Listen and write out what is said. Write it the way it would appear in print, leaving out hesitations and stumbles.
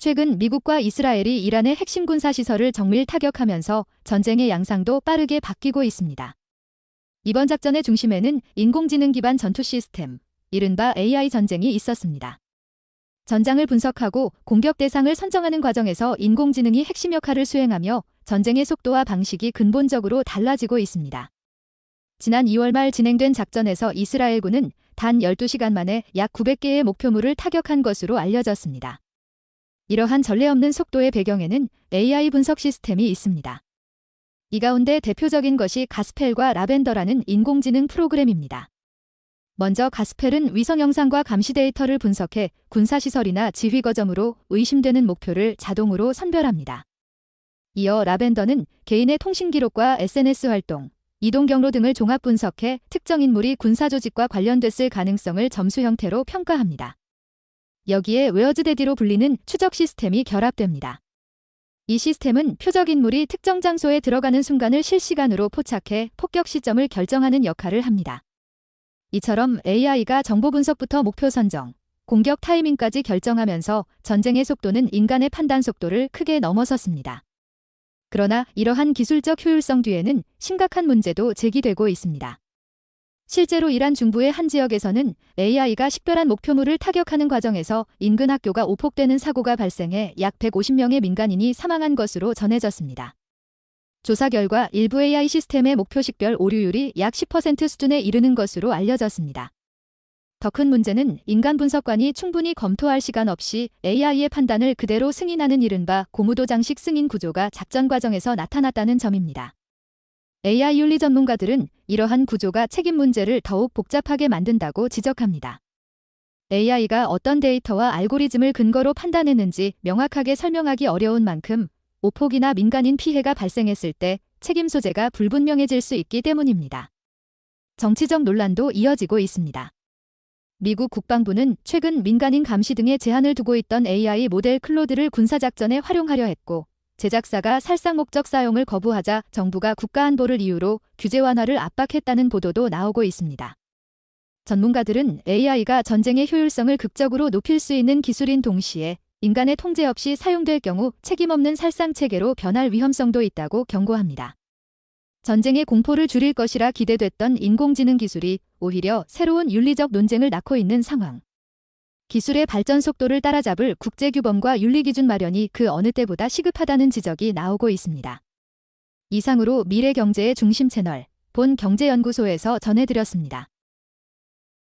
최근 미국과 이스라엘이 이란의 핵심 군사시설을 정밀 타격하면서 전쟁의 양상도 빠르게 바뀌고 있습니다. 이번 작전의 중심에는 인공지능 기반 전투 시스템, 이른바 AI 전쟁이 있었습니다. 전장을 분석하고 공격 대상을 선정하는 과정에서 인공지능이 핵심 역할을 수행하며 전쟁의 속도와 방식이 근본적으로 달라지고 있습니다. 지난 2월 말 진행된 작전에서 이스라엘군은 단 12시간 만에 약 900개의 목표물을 타격한 것으로 알려졌습니다. 이러한 전례 없는 속도의 배경에는 AI 분석 시스템이 있습니다. 이 가운데 대표적인 것이 가스펠과 라벤더라는 인공지능 프로그램입니다. 먼저 가스펠은 위성 영상과 감시 데이터를 분석해 군사시설이나 지휘 거점으로 의심되는 목표를 자동으로 선별합니다. 이어 라벤더는 개인의 통신 기록과 SNS 활동, 이동 경로 등을 종합 분석해 특정 인물이 군사 조직과 관련됐을 가능성을 점수 형태로 평가합니다. 여기에 웨어즈데디로 불리는 추적 시스템이 결합됩니다. 이 시스템은 표적 인물이 특정 장소에 들어가는 순간을 실시간으로 포착해 폭격 시점을 결정하는 역할을 합니다. 이처럼 AI가 정보 분석부터 목표 선정, 공격 타이밍까지 결정하면서 전쟁의 속도는 인간의 판단 속도를 크게 넘어섰습니다. 그러나 이러한 기술적 효율성 뒤에는 심각한 문제도 제기되고 있습니다. 실제로 이란 중부의 한 지역에서는 AI가 식별한 목표물을 타격하는 과정에서 인근 학교가 오폭되는 사고가 발생해 약 150명의 민간인이 사망한 것으로 전해졌습니다. 조사 결과 일부 AI 시스템의 목표 식별 오류율이 약 10% 수준에 이르는 것으로 알려졌습니다. 더 큰 문제는 인간 분석관이 충분히 검토할 시간 없이 AI의 판단을 그대로 승인하는 이른바 고무도장식 승인 구조가 작전 과정에서 나타났다는 점입니다. AI 윤리 전문가들은 이러한 구조가 책임 문제를 더욱 복잡하게 만든다고 지적합니다. AI가 어떤 데이터와 알고리즘을 근거로 판단했는지 명확하게 설명하기 어려운 만큼 오폭이나 민간인 피해가 발생했을 때 책임 소재가 불분명해질 수 있기 때문입니다. 정치적 논란도 이어지고 있습니다. 미국 국방부는 최근 민간인 감시 등에 제한을 두고 있던 AI 모델 클로드를 군사작전에 활용하려 했고, 제작사가 살상 목적 사용을 거부하자 정부가 국가안보를 이유로 규제 완화를 압박했다는 보도도 나오고 있습니다. 전문가들은 AI가 전쟁의 효율성을 극적으로 높일 수 있는 기술인 동시에 인간의 통제 없이 사용될 경우 책임 없는 살상 체계로 변할 위험성도 있다고 경고합니다. 전쟁의 공포를 줄일 것이라 기대됐던 인공지능 기술이 오히려 새로운 윤리적 논쟁을 낳고 있는 상황. 기술의 발전 속도를 따라잡을 국제규범과 윤리기준 마련이 그 어느 때보다 시급하다는 지적이 나오고 있습니다. 이상으로 미래경제의 중심 채널, 본 경제연구소에서 전해드렸습니다.